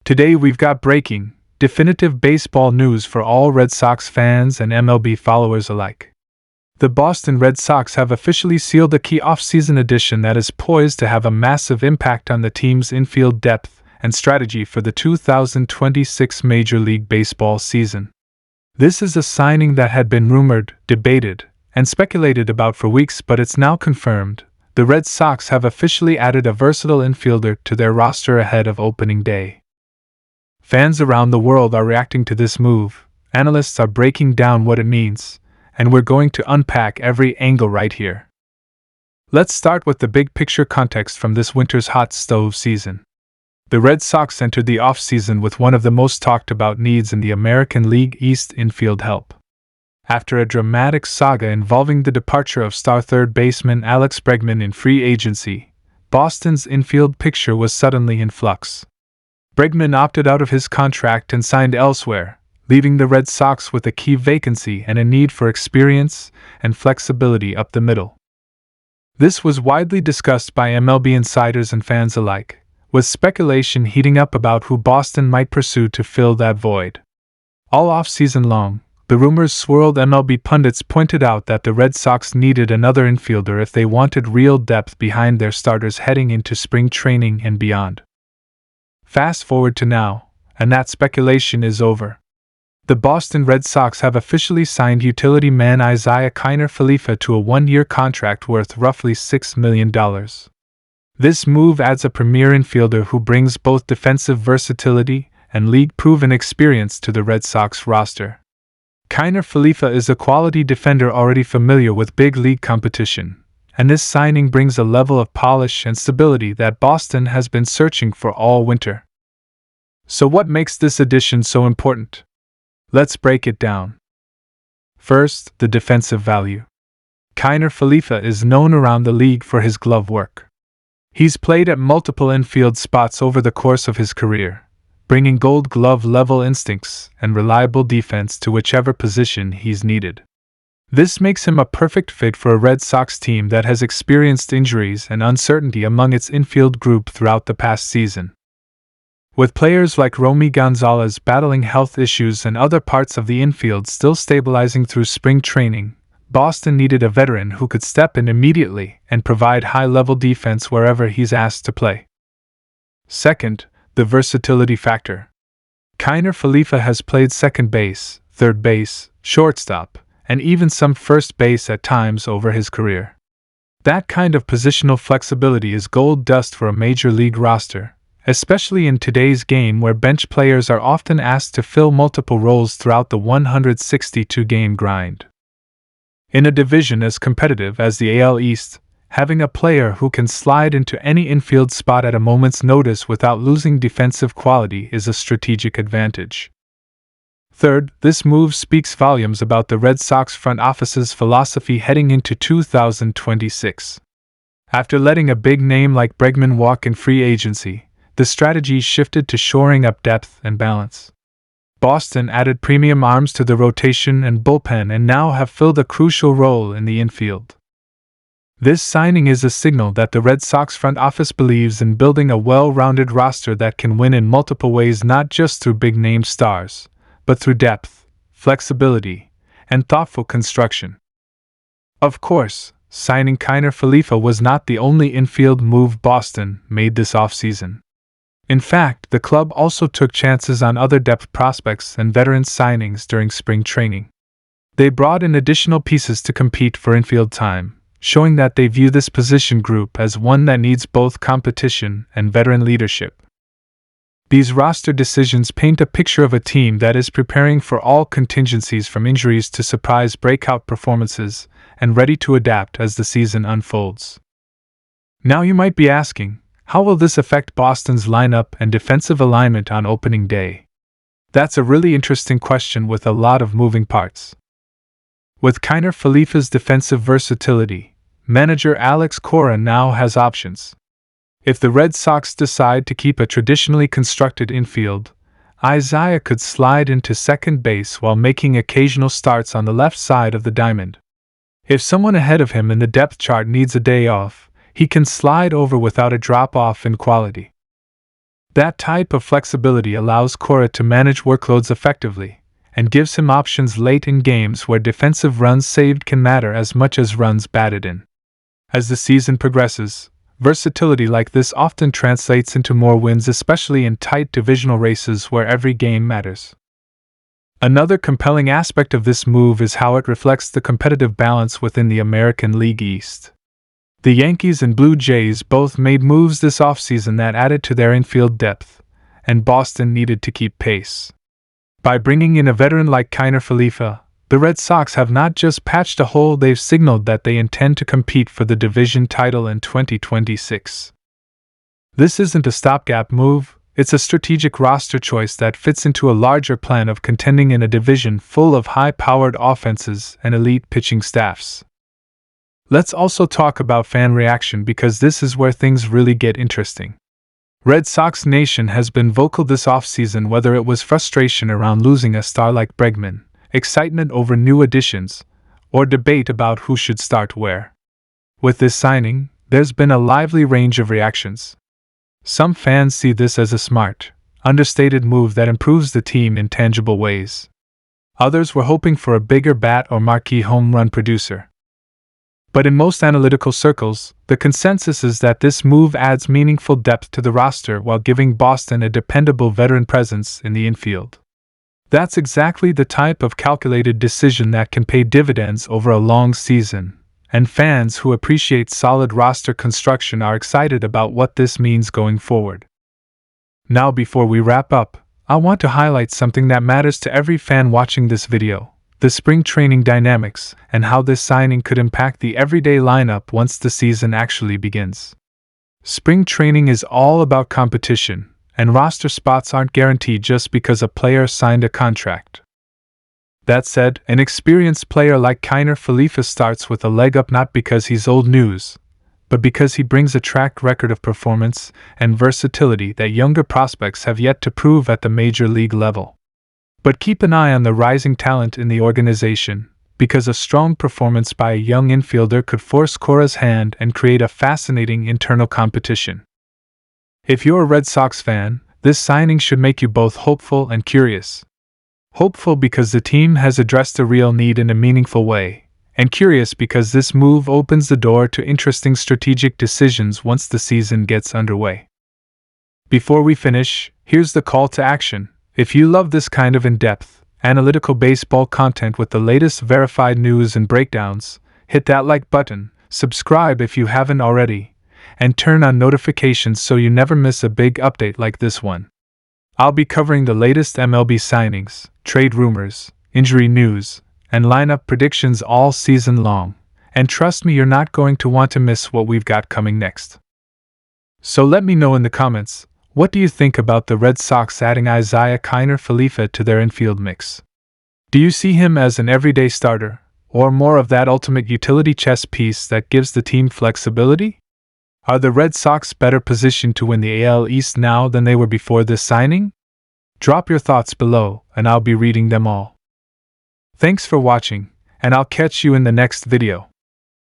Today we've got breaking, definitive baseball news for all Red Sox fans and MLB followers alike. The Boston Red Sox have officially sealed a key off-season addition that is poised to have a massive impact on the team's infield depth and strategy for the 2026 Major League Baseball season. This is a signing that had been rumored, debated, and speculated about for weeks, but it's now confirmed. The Red Sox have officially added a versatile infielder to their roster ahead of opening day. Fans around the world are reacting to this move, analysts are breaking down what it means, and we're going to unpack every angle right here. Let's start with the big picture context from this winter's hot stove season. The Red Sox entered the offseason with one of the most talked about needs in the American League East: infield help. After a dramatic saga involving the departure of star third baseman Alex Bregman in free agency, Boston's infield picture was suddenly in flux. Bregman opted out of his contract and signed elsewhere, leaving the Red Sox with a key vacancy and a need for experience and flexibility up the middle. This was widely discussed by MLB insiders and fans alike, with speculation heating up about who Boston might pursue to fill that void. All off-season long, the rumors swirled. MLB pundits pointed out that the Red Sox needed another infielder if they wanted real depth behind their starters heading into spring training and beyond. Fast forward to now, and that speculation is over. The Boston Red Sox have officially signed utility man Isiah Kiner-Falefa to a one-year contract worth roughly $6 million. This move adds a premier infielder who brings both defensive versatility and league-proven experience to the Red Sox roster. Kiner-Falefa is a quality defender already familiar with big league competition, and this signing brings a level of polish and stability that Boston has been searching for all winter. So what makes this addition so important? Let's break it down. First, the defensive value. Kiner-Falefa is known around the league for his glove work. He's played at multiple infield spots over the course of his career, bringing Gold Glove level instincts and reliable defense to whichever position he's needed. This makes him a perfect fit for a Red Sox team that has experienced injuries and uncertainty among its infield group throughout the past season. With players like Romy Gonzalez battling health issues and other parts of the infield still stabilizing through spring training, Boston needed a veteran who could step in immediately and provide high-level defense wherever he's asked to play. Second, the versatility factor. Kiner-Falefa has played second base, third base, shortstop, and even some first base at times over his career. That kind of positional flexibility is gold dust for a major league roster, especially in today's game where bench players are often asked to fill multiple roles throughout the 162-game grind. In a division as competitive as the AL East, having a player who can slide into any infield spot at a moment's notice without losing defensive quality is a strategic advantage. Third, this move speaks volumes about the Red Sox front office's philosophy heading into 2026. After letting a big name like Bregman walk in free agency, the strategy shifted to shoring up depth and balance. Boston added premium arms to the rotation and bullpen and now have filled a crucial role in the infield. This signing is a signal that the Red Sox front office believes in building a well-rounded roster that can win in multiple ways, not just through big-name stars, but through depth, flexibility, and thoughtful construction. Of course, signing Kiner-Falefa was not the only infield move Boston made this offseason. In fact, the club also took chances on other depth prospects and veteran signings during spring training. They brought in additional pieces to compete for infield time, showing that they view this position group as one that needs both competition and veteran leadership. These roster decisions paint a picture of a team that is preparing for all contingencies from injuries to surprise breakout performances and ready to adapt as the season unfolds. Now you might be asking, how will this affect Boston's lineup and defensive alignment on opening day? That's a really interesting question with a lot of moving parts. With Kiner-Falefa's defensive versatility, manager Alex Cora now has options. If the Red Sox decide to keep a traditionally constructed infield, Isiah could slide into second base while making occasional starts on the left side of the diamond. If someone ahead of him in the depth chart needs a day off, he can slide over without a drop-off in quality. That type of flexibility allows Cora to manage workloads effectively, and gives him options late in games where defensive runs saved can matter as much as runs batted in. As the season progresses, versatility like this often translates into more wins, especially in tight divisional races where every game matters. Another compelling aspect of this move is how it reflects the competitive balance within the American League East. The Yankees and Blue Jays both made moves this offseason that added to their infield depth, and Boston needed to keep pace. By bringing in a veteran like Kiner Falefa, the Red Sox have not just patched a hole, they've signaled that they intend to compete for the division title in 2026. This isn't a stopgap move, it's a strategic roster choice that fits into a larger plan of contending in a division full of high-powered offenses and elite pitching staffs. Let's also talk about fan reaction, because this is where things really get interesting. Red Sox Nation has been vocal this offseason, whether it was frustration around losing a star like Bregman, excitement over new additions, or debate about who should start where. With this signing, there's been a lively range of reactions. Some fans see this as a smart, understated move that improves the team in tangible ways. Others were hoping for a bigger bat or marquee home run producer. But in most analytical circles, the consensus is that this move adds meaningful depth to the roster while giving Boston a dependable veteran presence in the infield. That's exactly the type of calculated decision that can pay dividends over a long season, and fans who appreciate solid roster construction are excited about what this means going forward. Now, before we wrap up, I want to highlight something that matters to every fan watching this video: the spring training dynamics, and how this signing could impact the everyday lineup once the season actually begins. Spring training is all about competition, and roster spots aren't guaranteed just because a player signed a contract. That said, an experienced player like Kiner Falefa starts with a leg up not because he's old news, but because he brings a track record of performance and versatility that younger prospects have yet to prove at the major league level. But keep an eye on the rising talent in the organization, because a strong performance by a young infielder could force Cora's hand and create a fascinating internal competition. If you're a Red Sox fan, this signing should make you both hopeful and curious. Hopeful because the team has addressed a real need in a meaningful way, and curious because this move opens the door to interesting strategic decisions once the season gets underway. Before we finish, here's the call to action. If you love this kind of in-depth, analytical baseball content with the latest verified news and breakdowns, hit that like button, subscribe if you haven't already, and turn on notifications so you never miss a big update like this one. I'll be covering the latest MLB signings, trade rumors, injury news, and lineup predictions all season long, and trust me, you're not going to want to miss what we've got coming next. So let me know in the comments, what do you think about the Red Sox adding Kiner Falefa to their infield mix? Do you see him as an everyday starter, or more of that ultimate utility chess piece that gives the team flexibility? Are the Red Sox better positioned to win the AL East now than they were before this signing? Drop your thoughts below, and I'll be reading them all. Thanks for watching, and I'll catch you in the next video.